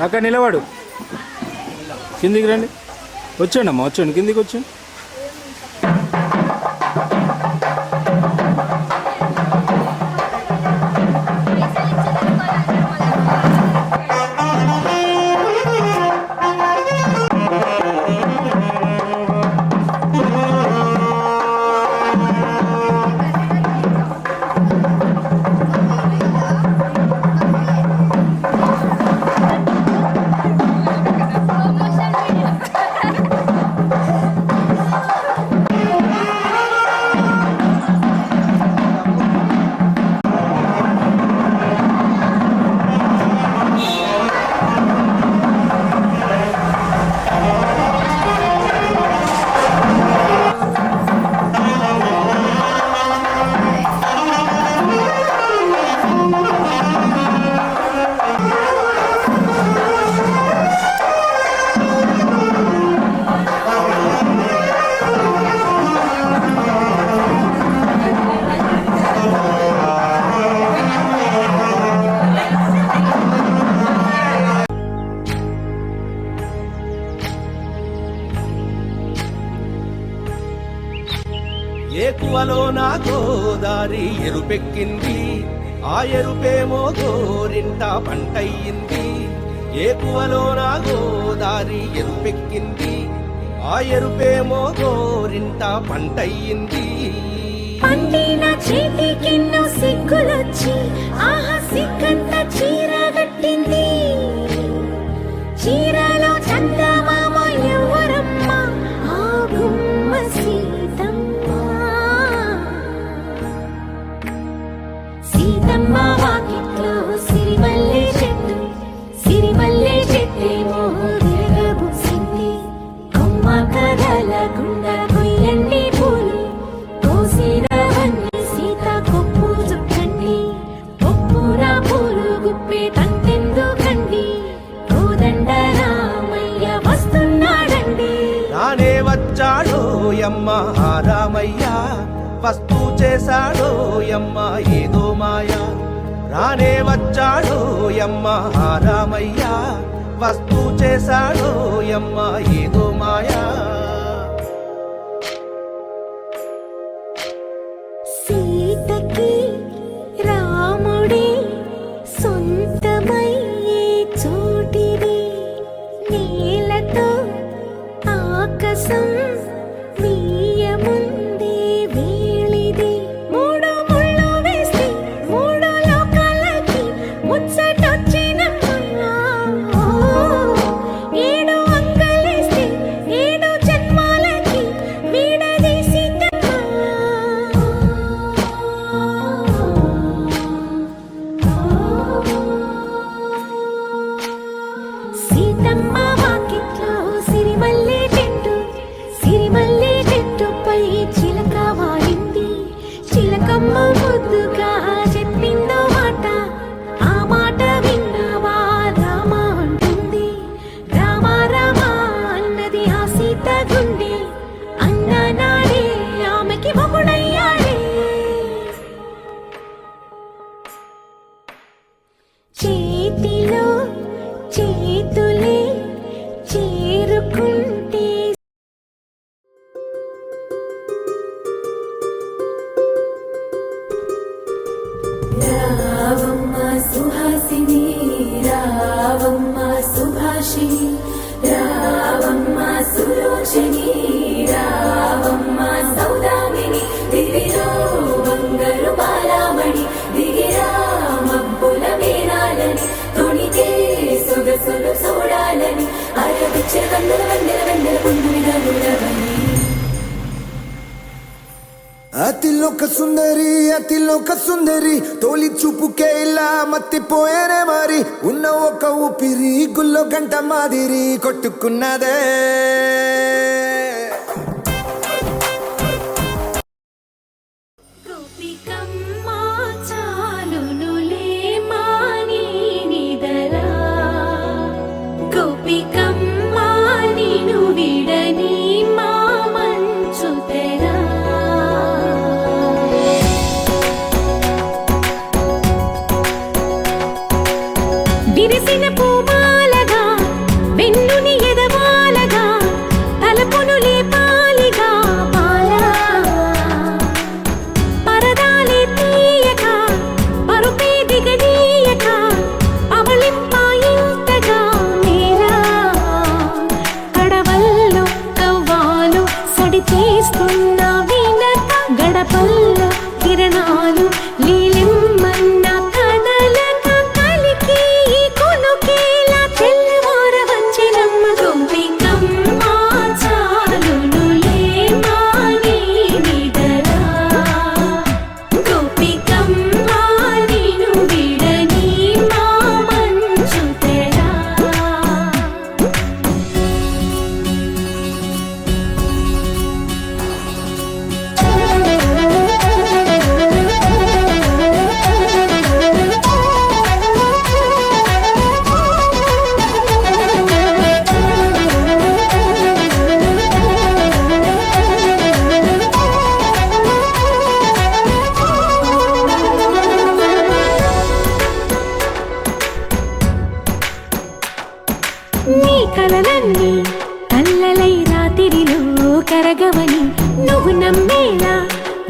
అక్కడ నిలబడు, కిందికి రండి. వచ్చండి అమ్మ, వచ్చండి, కిందికి వచ్చండి. ఏకువలో నా గోదారి ఎరుపెక్కింది, ఆ ఎరుపేమో గోరింట పంటయ్యింది. ఏకువలో నా గోదారి ఎరుపెక్కింది, ఆ ఎరుపేమో గోరింట పంటయ్యింది. పండిన చేతికెన్నో సిగ్గులొచ్చి ఆహా సిగ్గంత చీర కట్టింది. చీరలో చందమామ ఎవరమ్మ, ఆ గుమ్మ సీతమ్మ. సీతమ్మ వాకిట్లో సిరిమల్లె చెట్టు, సిరిమల్లె చెట్టేమో విరగబూసింది. కొమ్మ కదలకుండా కొయ్యండి పూలు, కోసిరవన్నీ సీత కొప్పు చుట్టండి. కొప్పున పూలు గుప్పే తంతెందుకండి, కోదండ రామయ్య వస్తున్నాడండి. రానే వచ్చాడో యమ్మ రామయ్య, వస్తూ చేశాడో యమ్మ ఏదో మాయ. రానే వచ్చాడో యమ్మ రామయ్య, వస్తూ చేశాడో యమ్మ ఏదో మాయా. సీతకి రాముడే సొంతమయ్యే చోటిది, నేలతో ఆకాశం మీయముందే వేళిది. మూడు ముళ్ళు వేస్తే మూడు లోకాలకి ముచ్చటొచ్చినమ్మా. ఏడు అంగలేస్తే ఏడు జన్మాలకి వీడదీసి సీతమ్మ వాకిట్లో సిరిమల్లె చెట్టు, సిరిమల్లె చెట్టుపై చిలక వాలింది. చిలకమ్మ ముద్దుగా చెప్పిందో మాట, ఆ మాట విన్నావా రామ అంటుంది. రామ రామ అన్నది ఆ సీత గుండె, అన్న నాడే ఆమెకి మొగుడయ్యాడే. చేతిలో చేతులే చేరుకుంటే రావమ్మ సుహాసిని, రావమ్మ సుభాషిణి, రావమ్మ సులోచని, రావమ్మ సౌదామిని. దిగిరో బంగారు బాలామణి, దిగిరా మబ్బుల మేనాలని, తొణితే సొగసులు చూడాలని, అరవిచ్చే వందల వందల వందల పొందుగా నులవని. అతిలోక సుందరి, అతిలోక సుందరి, తోలి చూపుకే ఇలా మత్తిపోయేనే మరి. ఉన్న ఒక ఊపిరి గుల్లో గంట మాదిరి కొట్టుకున్నదే. గోపికమ్మ చాలునులే మాని నిదరా, గోపికమ్మ నిను విడని మా మంచు తెరా. విరిసిన పూమాలగా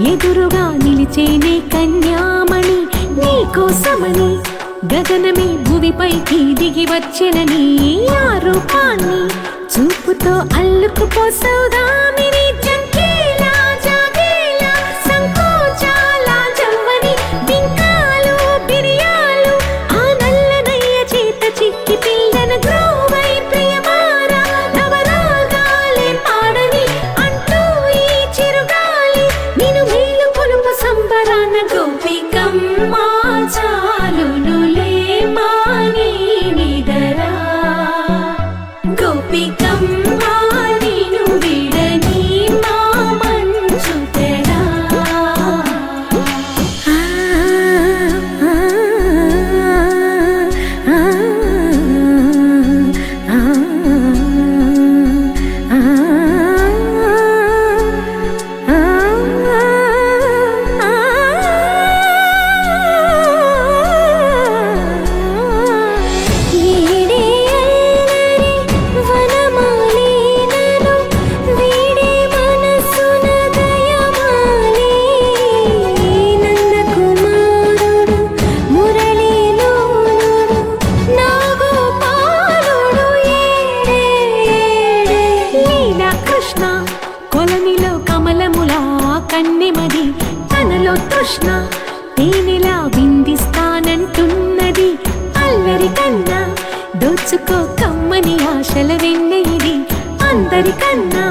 ఎదురుగా నిలిచేనే కన్యామణి నీకోసమని గగనమే భువిపైకి దిగి వచ్చెనని ఆ రూపాన్ని చూపుతో అల్లుకుపోసౌదామిని జంకేలా జాగేలా సంకోచాల జవ్వని బింకాలు బిరియాలు ఆ నల్లనయ్య చేత చిక్కి పిల్లన గ్రోవై ప్రియమారా నవరాగాలే పాడని అంటూ ఈ చిరుగాలి నిన్ను మేలు కొలుపు సంబరాన గోపికమ్మ చాలునులే మాని నిదరా గోపికమ్మ నిన్ను విడని మా మంచు తెరా కొలనిలో కమలములా కన్నెమది తనలో తృష్ణ తేనెలా విందిస్తానంటున్నది అల్లరి కన్నా దోచుకో కమ్మని ఆశల వెన్నెయిది అందరికన్నా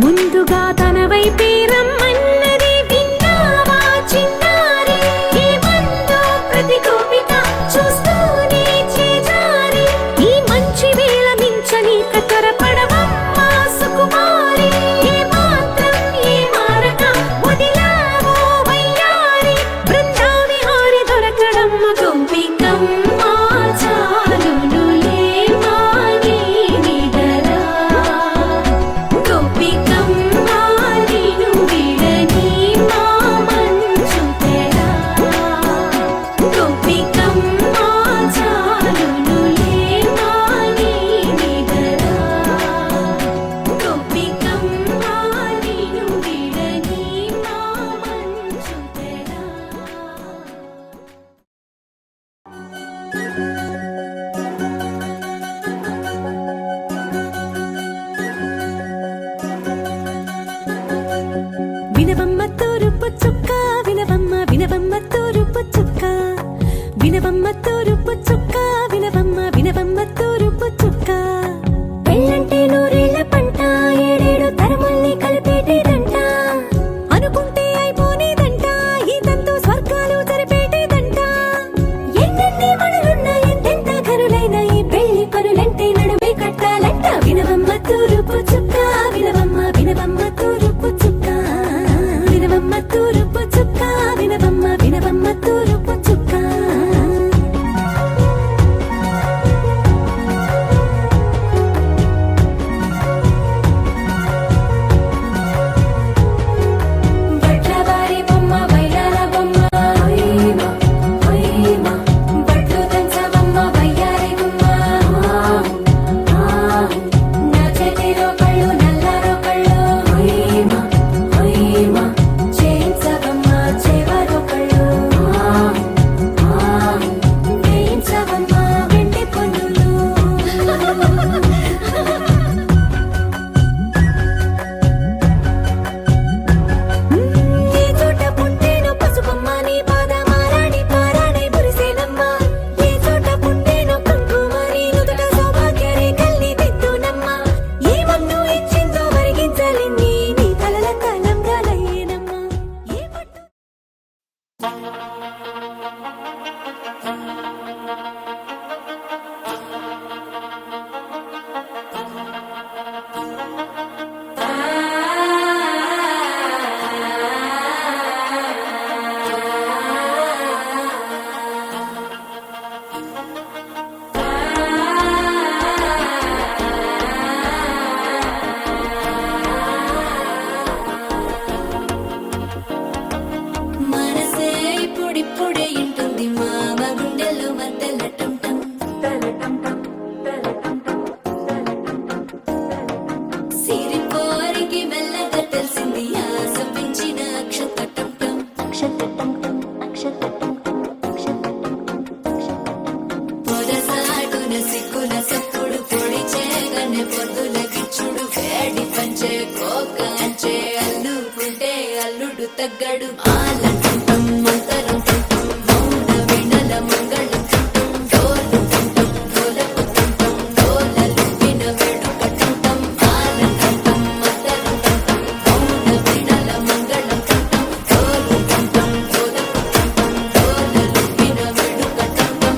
ముందుగా తన వైపే రమ్మన్నది విన్నావా చిన్నారి ఏమందో ప్రతి గోపిక చూస్తూనే చేజారి ఈ మంచి వేళ మించనీక త్వరపడవమ్మా సుకుమారి ఏ మాత్రం ఏ మారక వదిలావో వయ్యారి బృందావిహారి దొరకడమ్మ గోపికమ్మ చాలునులే మాని నిదరా గోపికమ్మ నిన్ను విడని మా మంచు తెరా గోపికమ్మ చాలునులే మాని నిదరా గోపికమ్మ నిన్ను విడని మా మంచు తెరా వినవమ్మ తూరుపు చుక్క వినవమ్మ వినవమ్మ తూరుపు చుక్క వినవమ్మ తూరుపు చుక్క వినవమ్మ వినవమ్మ తూరుపు చుక్క పెళ్ళంటే నూరేళ్ల పంట ఏడేడు తరముల్ని కలిపేటేదంట అనుకుంటే అయిపోనేదంట ఈ తంతు స్వర్గాలు జరిపేటేదంట ఎన్నెన్ని మనులున్నా ఎంతెంత ఘనులైన ఈ పెళ్లి పనులంటే నడుమే కట్టాలంట వినవమ్మ తూరుపు చుక్క వినవమ్మ వినవమ్మ తూరుపు చుక్క వినవమ్మ తూరుపు చుక్క వినవమ్మ వినవమ్మ తూరుపు చుక్క బట్లవారి బొమ్మ బయలాల బొమ్మ ఓయమ్మ ఓయమ్మ బట్లు దంచవమ్మ వయ్యారి గుమ్మ నా చేతిలో కళ్ళు నల్లారో కళ్ళు ఓయమ్మ ఓయమ్మ చేయించవమ్మ చేవరో కళ్ళు వేయించవమ్మ వెండి పన్నులు ఏ చోట పుట్టేనో పసుపమ్మ నీ పాదమారాణి పారాణై బురిసేనమ్మ ఏ చోట పుట్టేనో కుంకుమ నీ నుదుట సౌభాగ్య రేఖల్ని దిద్దునమ్మ ఏ మన్ను ఇచ్చిందో వరిగించలిన్ని నీ తలల తలంబ్రాలయ్యేనమ్మ ఏ పట్టు మనసే ఇప్పుడిప్పుడు తగ్గడు ఆలంటుంటం మంతరం తుంటం మౌన వీణల మంగళం తుంటం డోలు తుంటం డోలకు తుంటం డోలలు విన వేడుక తుంటం ఆలంటుంటం మంతరం తుంటం మౌన వీణల మంగళం తుంటం డోలు తుంటం డోలకు తుంటం డోలలు విన వేడుక తుంటం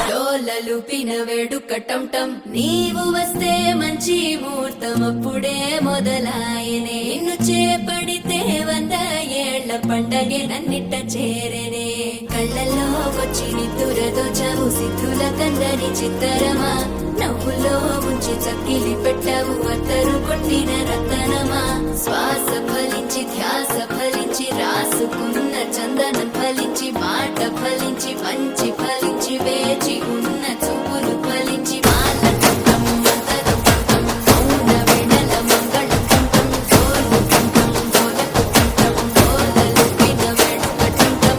డోలలుపిన వేడుకటంటం నీవు వస్తే మంచి ముహూర్తం అప్పుడే మొదలాయనే నిన్ను చేపడితే 100 ఏళ్ల పండగే నన్నిట్ట చేరనే కళ్ళల్లో వచ్చి నిద్దురదోచావు సిద్ధుల కందని చిత్తరమా నవ్వులో ఉంచి చక్కిలి పెట్టావు అత్తరు కొట్టిన రతనమా శ్వాస ఫలించి ధ్యాస ఫలించి రాసుకున్న చందనం ఫలించి మాట ఫలించి మంచి ఫలించి వేచి ఉన్న చూపులు ఫలించి మాల తుంటం మంతరం తుంటం మౌన వీణల మంగళం తుంటం డోలు తుంటం డోలకు తుంటం డోలలు విన వేడుక తుంటం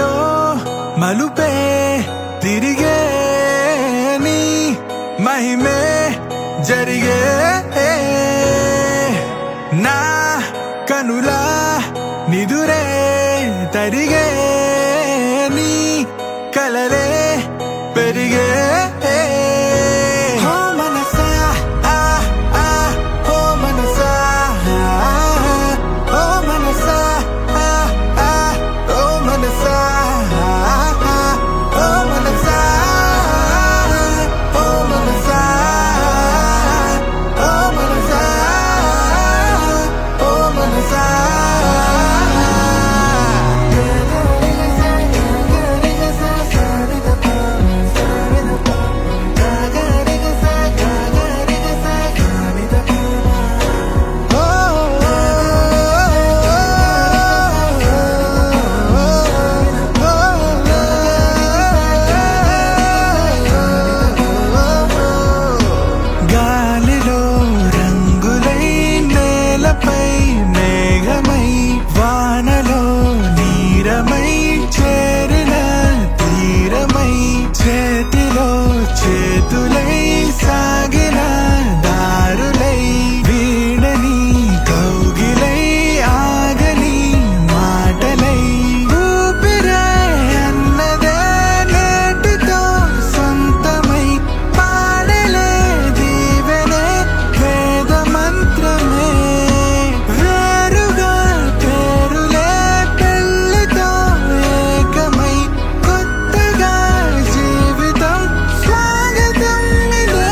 గాలిలో మలుపే తిరిగే నీ మహిమే జరిగే నా కనులా నిదురే తరిగే నీ కలలే పెరిగే ఓ మనసా ఓ మనసా ఓ మనసా ఓ మనసా ఓ మనసా ఓ మనసా ఓ మనసా ఓ మనసా గాలిలో రంగులై నేలపై మేఘమై వానలో నీరమై చేరిన తీరమై చేతిలో చేతులై సాగిన దారులై వీడని కౌగిలై ఆగని మాటలై ఊపిరే అన్నదే నేటితో సొంతమై పాడలే దీవెనే వేద మంత్రమే వేరుగా పేరులే పెళ్ళితో ఏకమై కొత్తగా జీవితం స్వాగతం ఇదే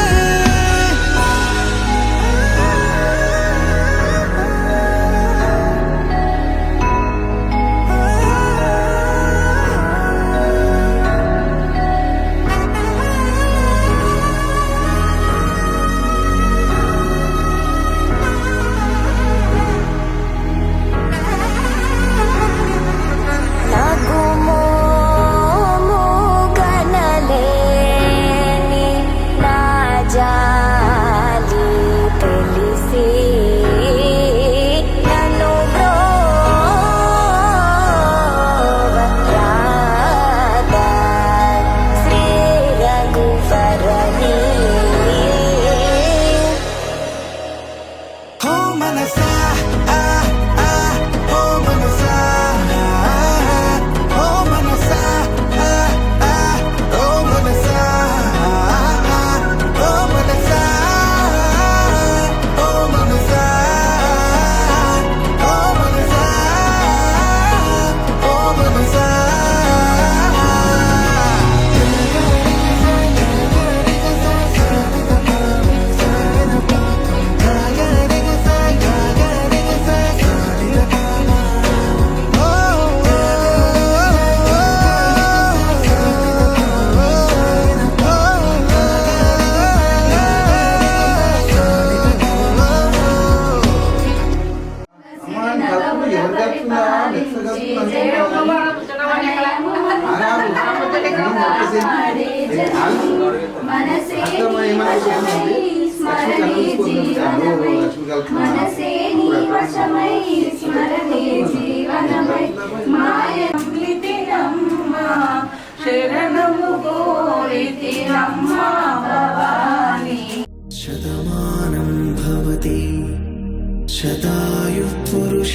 నాకు మోముగనలేని నా జాలి తెలిసి నన్ను బ్రోవరాదా శ్రీ రఘువరని ఓ మనసా ఓ మనసా ఓ మనసా ఓ మనసా ఓ మనసా ఓ మనసా ఓ మనసా ఓ మనసా మనసే నీ వశమై స్మరణే జీవనమై మాయమ్మితినమ్మా శరణము కోరితినమ్మా భవాని శతమానం భవతి శతాయుః పురుష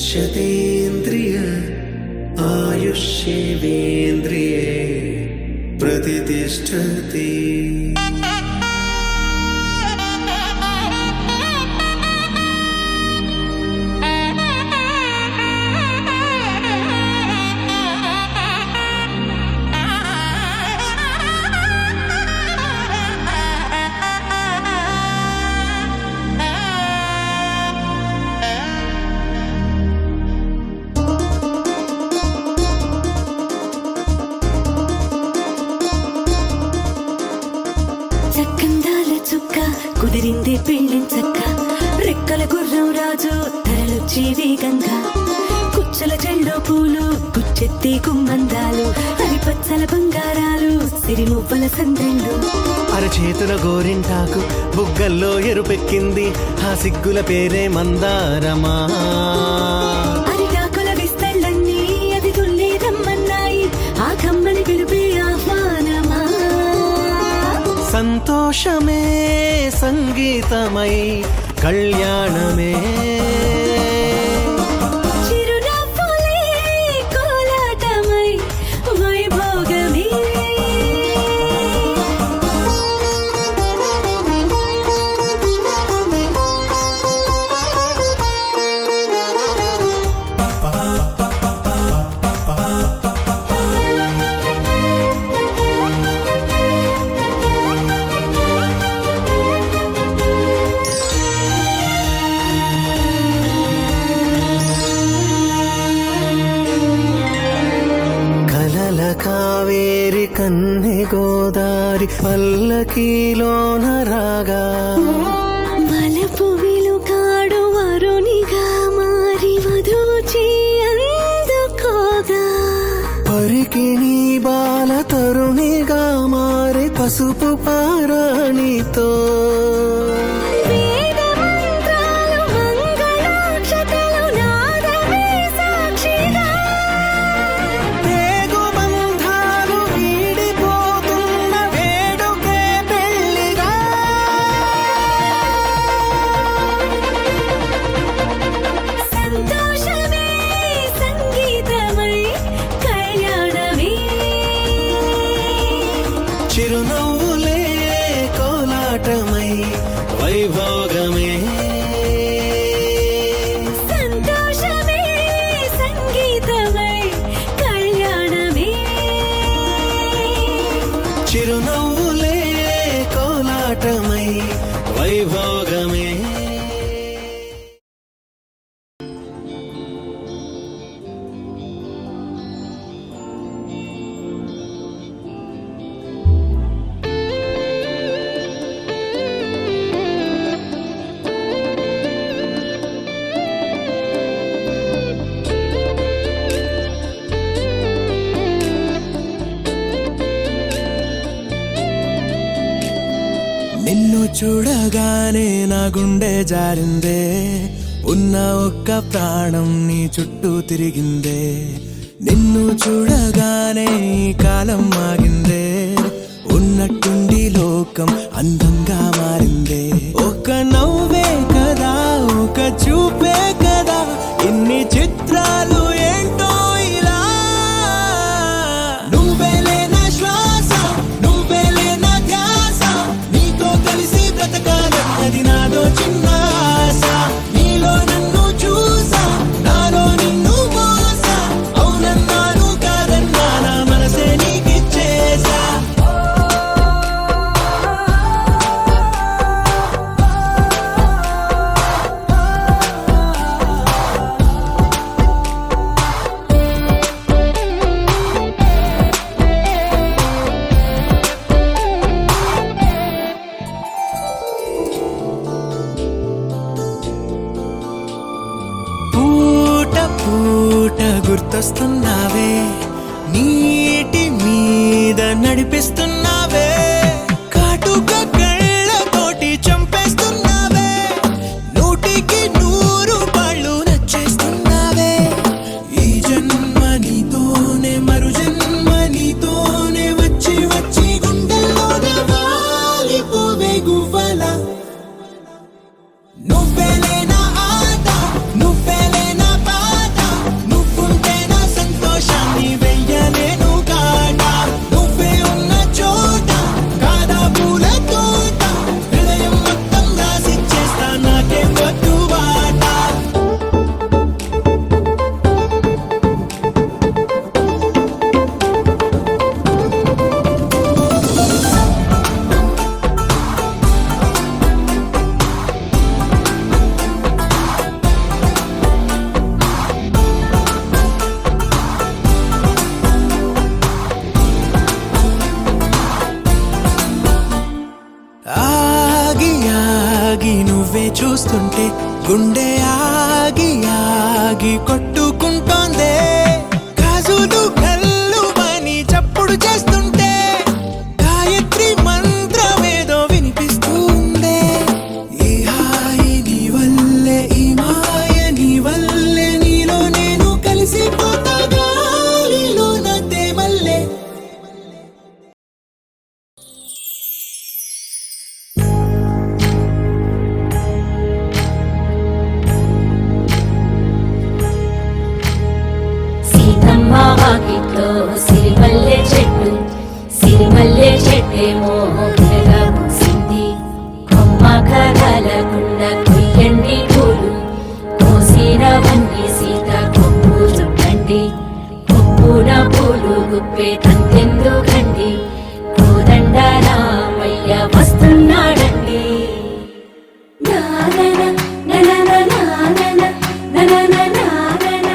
శతేంద్రియ ఆయుష్యేవేంద్రియే ప్రతిష్టతి చక్కందాల చుక్క కుదిరింది పెళ్ళించక్క రెక్కల గుర్రం రాజు తరలొచ్చి వేగంగా కుచ్చల చెండు పూలు గుచ్చెత్తి కుమ్మందాలు అరి పచ్చల బంగారాలు సిరిమువ్వల సందళ్ళు అరచేతుల గోరింటాకు బుగ్గల్లో ఎరుపెక్కింది ఆ సిగ్గుల పేరే మందారమా అరిటాకుల విస్తళ్ళన్నీ అది తుల్లి రమ్మన్నాయి సంతోషమే సంగీతమై కళ్యాణమే చిరునవ్వులే కోలాటమై వైభోగమే కలల కావేరి కన్నె గోదారి పల్లకీలోన రాగా వలపు విలుకాడు వరునిగా మారి వధూచి అందుకోగా పరికిణి బాల తరుణిగా మారే పసుపు పారాణితో వేద మంత్రాలు మంగళాక్షతలు నాదమే సాక్షిగా పేగు బంధాలు వీడిపోతున్న వేడుకే పెళ్లిగా సంతోషమే సంగీతమై కళ్యాణమే చిరునవ్వులే కోలాటమై వైభోగమే సంతోషమే సంగీతమై కళ్యాణమే చిరునవ్వులే కోలాటమై వైభోగమే నిన్ను చూడగానే నా గుండె జారిందే ఉన్న ఒక్క ప్రాణం నీ చుట్టూ తిరిగిందే నిన్ను చూడగానే ఈ కాలం ఆగిందే ఉన్నట్టుండి లోకం అందంగా మారిందే ఒక నవ్వే కదా ఒక చూపే కదా ఇన్ని చిత్రాలు ఏంటో ఇలా నువ్వేలే నా శ్వాస నువ్వేలే నా ధ్యాస నీతో కలిసి బ్రతకాలన్నది నాదో చిన్న ఆశ నీలో నన్ను చూసా నాలో నిన్ను మోసా అవునన్నాను కాదన్నా నా మనసే నీకిచ్చేసా పూట పూట గుర్తొస్తున్నావే నీటి మీద నడిపిస్తున్నావే కాటుక కళ్ళతోటి చంపేస్తున్నావే నూటికి 100 పాళ్ళు నచ్చేస్తున్నావే ఈ జన్మ నీతోనే మరు జన్మ నీతోనే వచ్చి వచ్చి గుండెల్లోన వాలిపోవే గువ్వలా నువ్వేలే నా ఆట నువ్వేలే నా బాట నువ్వుంటే నా సంతోషాన్ని వెయ్యలేను కాట నువ్వే ఉన్న చోట కాదా పూల తోట హృదయం మొత్తం రాసిచ్చేస్తా నాకే వద్దు బాట ఆగి ఆగి నువ్వే చూస్తుంటే గుండె ఆగి ఆగి కొట్టుకుంటోందే గాజులు కళ్ళు అని చప్పుడు చేస్తుంటే గాయత్రి మంత్రమేదో వినిపిస్తుందే ఈ హాయి నీ వల్లే ఈ మాయ నీ వల్లే నీలో నేను కలిసిపోతా గాలిలో నా తేమల్లే సిరిమల్లె చెట్టు సిరిమల్లె చెట్టేమో తెగ పూసింది కొమ్మ కదలకుండా కొయ్యండి పూలు కోసినవన్నీ సీత కొప్పు చుట్టండి కొప్పున పూలు గుప్పే తంతెందుకండి కోదండ రామయ్య వస్తున్నాడండి నానన ననన నానన ననన నానన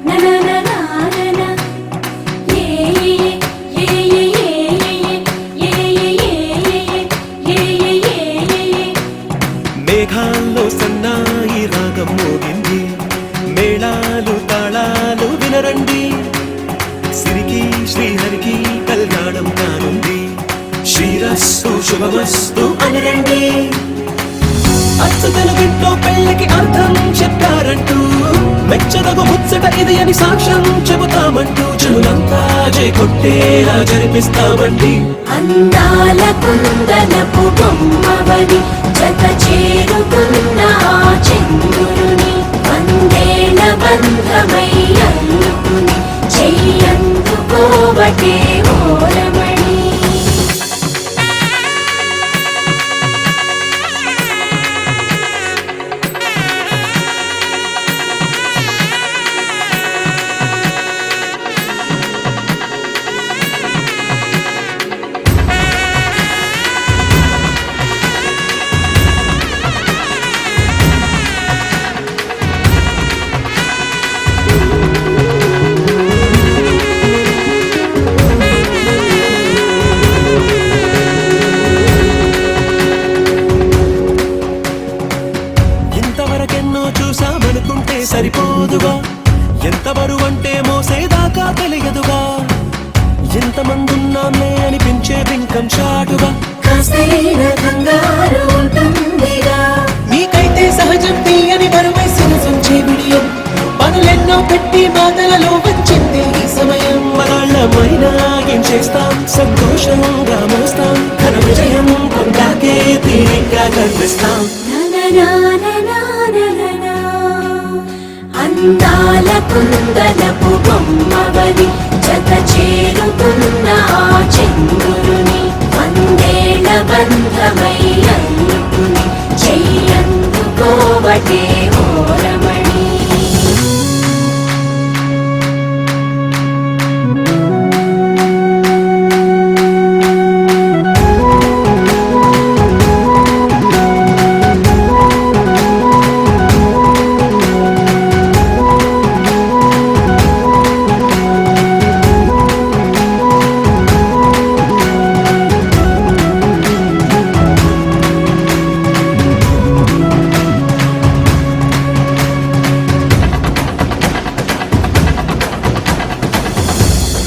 ననన నానన ఏ ఏ ఏ ఏ ఏ ఏ మేఘాల్లో సన్నాయి రాగం మోగింది మేళాలు తాళాలు వినరండి సిరికి శ్రీహరికి కళ్యాణం కానుంది శ్రీరస్తు శుభమస్తు అనరండి అచ్చు తెలుగింట్లో పెళ్లికి అర్థం చెప్పారంటూ మెచ్చదగు ముచ్చట ఇది అని సాక్ష్యం చెబుతామంటూ జనులంతా జై కొట్టేలా జరిపిస్తామండి అందాల కుందనపు బొమ్మవని జత చేరుకున్న ఆ చంద్రుని వందేల బంధమై అల్లుకుని చెయ్యందుకోవటే ఓరమణి ఇంతవరకెన్నో చూసామనుకుంటే సరిపోదుగా ఎంత బరువంటే మోసేదాకా తెలియదుగా ఎంతమందున్నామే అనిపించే బింకం చాటుగా కాస్తైన కంగారు ఉంటుందిగా నీకైతే సహజం తీయని బరువై సుంచే విడియం పనులెన్నో పెట్టి బాధలలో వచ్చింది ఈ సమయం మనాళ్ళమైనా ఏం చేస్తాం సంతోషంగా మోస్తాం ఘన విజయం పొందాకే తీరిగ్గా కనిపిస్తాం నననననననననా. అందాల కుందనపు బొమ్మవని జత చేరుకున్న ఆ చంద్రుని వందేళ్ల బంధమై అల్లుకుని చెయ్యందుకోవటే ఓరమణి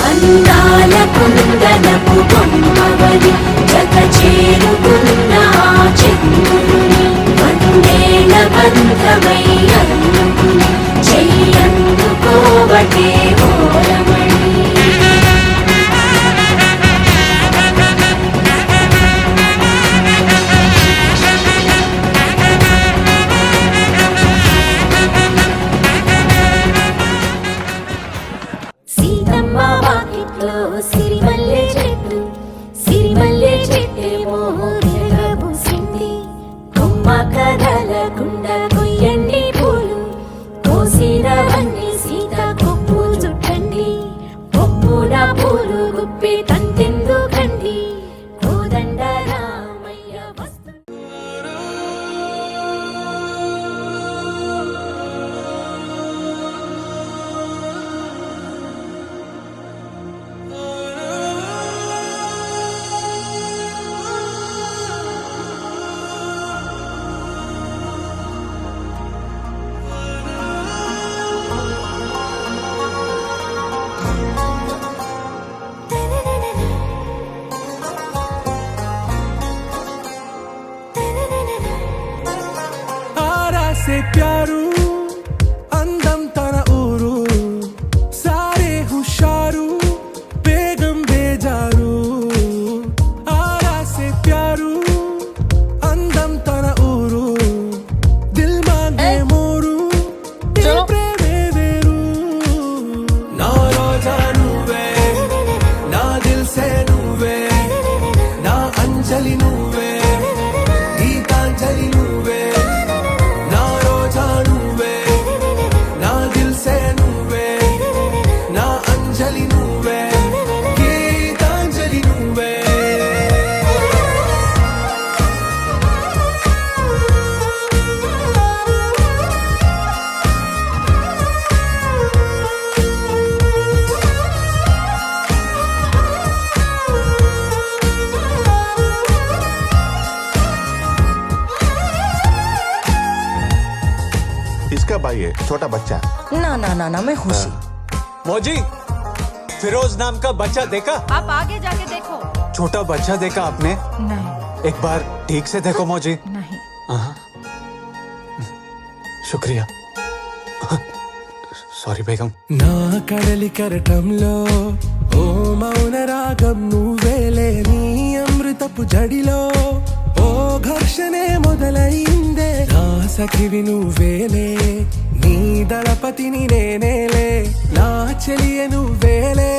అందాల కుందనపు బొమ్మవని జత చేరుకున్న ఆ చంద్రుని వందేళ్ల బంధమై అల్లుకుని చెయ్యందుకోవటే ఓరమణి సీతమ్మ వాకిట్లో సిరిమల్లె చెట్టు भाई है, छोटा बच्चा। ना ना ना ना मैं खुशी। मौजी, फिरोज नाम का बच्चा देखा? आप आगे जाके देखो। छोटा बच्चा देखा आपने? नहीं एक बार ठीक से देखो मौजी। नहीं। शुक्रिया। సారీ బేగం. నా కడలి కరటంలో ఓ మౌన రాగం నువ్వేలే, నీ అమృతపు జడిలో ఓ ఘర్షణే మొదలైందే. నా సఖివి నువ్వేలే, నీ దళపతిని నేనేలే, నా చెలియ నువ్వేలే,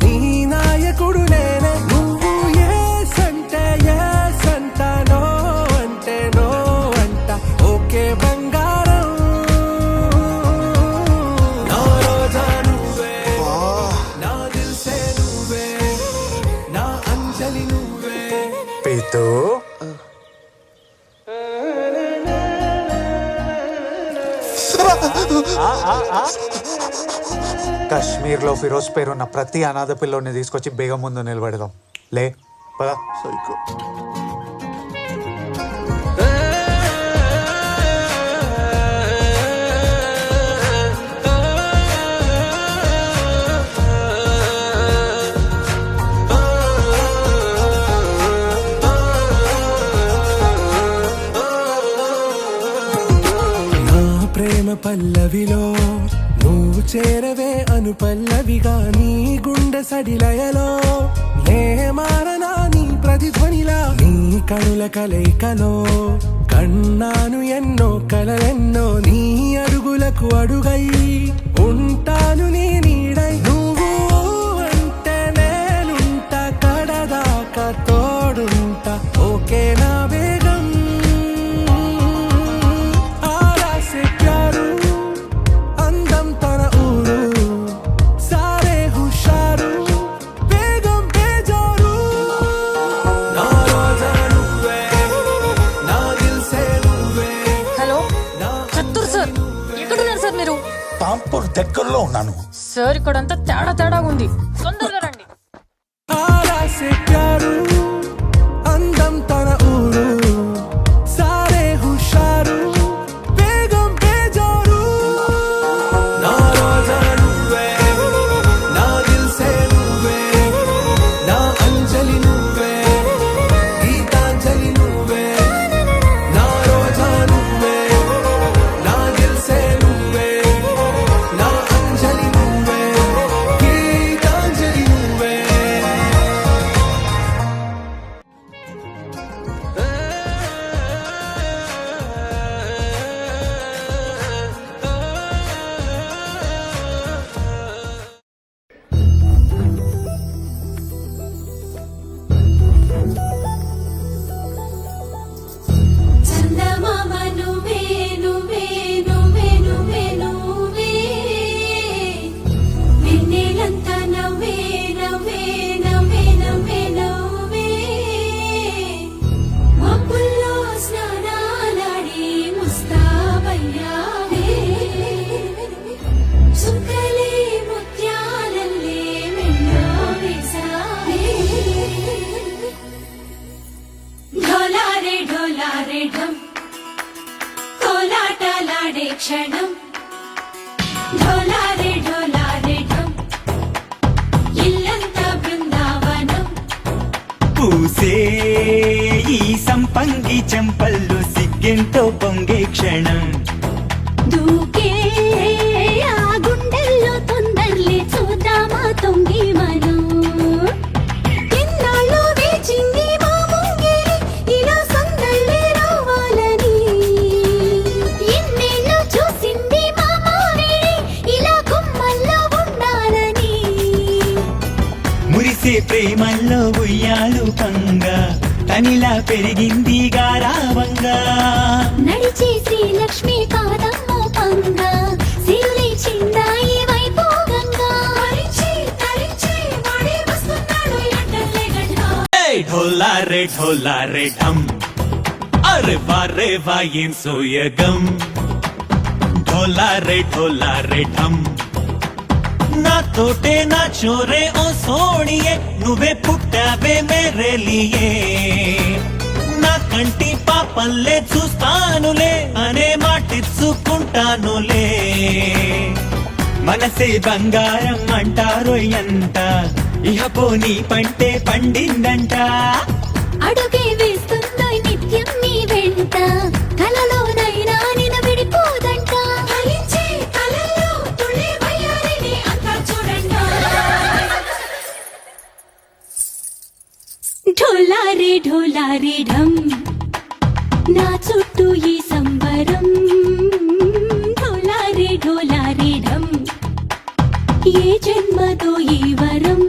నీ నాయకుడు నేనే. నువ్వు ఏ సంటే ఏ సంటానో అంటే నో అంట, ఓకే బంగారం. నా రోజా నువ్వే, నా దిల్సే నువ్వే, నా అంజలి నువ్వే. పీతూ కాశ్మీర్ లో ఫిరోజ్ పేరున్న ప్రతి అనాథ పిల్లోని తీసుకొచ్చి బేగం ముందు నిలబెడదాం. లే పద. Psycho. నా ప్రేమ పల్లవిలో నువ్వు చేరవే అను పల్లవిగా, నీ గుండె సడిలయలో నే మారనా నీ ప్రతిధ్వనిలా. నీ కనుల కలయికలో కన్నాను ఎన్నో కలలెన్నో, నీ అడుగులకు అడుగై ఉంటాను నీ నీడై. నువ్వు అంటే నేనుంటా, కడదాకా తోడుంటా, ఓకే నా బేగం. ఆరాసే ప్యారు అందం తన ఊరు, సారే హుషారు బేగం బేజారు. నా రోజా నువ్వే, నా దిల్సే నువ్వే. హలో చత్తూర్ సార్, ఎక్కడున్నారు సార్ మీరు? పాంపూర్ దగ్గరలో ఉన్నాను. సార్ ఇక్కడంతా తేడా తేడాగా ఉంది, తొందరగా రండి. ఆరాసే ప్యారు అందం తన ఊరు, సారే హుషారు బేగం బేజారు. నా రోజా నువ్వే, నా దిల్సే నువ్వే, నా అంజలి నువ్వే, గీతాంజలి నువ్వే. నా రోజా నువ్వే, నా దిల్సే నువ్వే, నా అంజలి నువ్వే, గీతాంజలి నువ్వే. చందమామ నువ్వే నువ్వే నువ్వే నువ్వే నువ్వే, వెన్నెలంతా నవ్వే నవ్వే నవ్వే నవ్వే నవ్వే, మబ్బుల్లో స్నానాలాడి ముస్తాబయ్యావే, చుక్కలే ముత్యాలల్లే మెండో వేసావే. ఢోలారే ఢమ్, కోలాటలాడే క్షణం. ఢోలారే ఢమ్, ఇల్లంతా బృందావనం. పూసే ఈ సంపంగి చెంపల్లో సిగ్గెంతో పొంగే క్షణం. దూకే ఆ గుండెల్లో తొందరలే చూద్దామా తొంగి మనం. ఎన్నాళ్ళో వేచింది మా ముంగిలి, ఇలా సందళ్ళే రావాలని. ఎన్నేళ్ళు చూసింది మా మావిడి, ఇలా గుమ్మల్లో ఉండాలని. మురిసే ప్రేమల్లో ఉయ్యాలు పంగా, తనిలా పెరిగింది గారావంగా. నడిచే శ్రీలక్ష్మి పాదమ్మో పంగా, సిరులే చిందాయి వైభోగంగా. తరించి వాడే వస్తున్నాడు ఎండలే గడ్డ. ఢోలారే ఢమ్, అరే వారే వాయేం సోయగం. ఢోలారే ఢమ్, నా తోటే నా చోరే ఓ సోడియే, నువ్వే పుట్టావే మేరే లియే. నా కంటి పాపల్లే చూస్తానులే అనే మాటిచ్చుకుంటానులే మనసే బంగారం అంటారు ఎంత ఇహ పోనీ పంటే పండిందంట అడుగే వేస్తుందో నిత్యం నీ వెంట కలలోనైనా నిన విడిపోదంట ఫలించే కలల్లో తుళ్ళే వయ్యారిని అంతా చూడండి ఢోలారే ఢమ్ నా చుట్టూ ఈ సంబరం ఢోలారే ఢమ్ ఏ జన్మదో ఈ వరం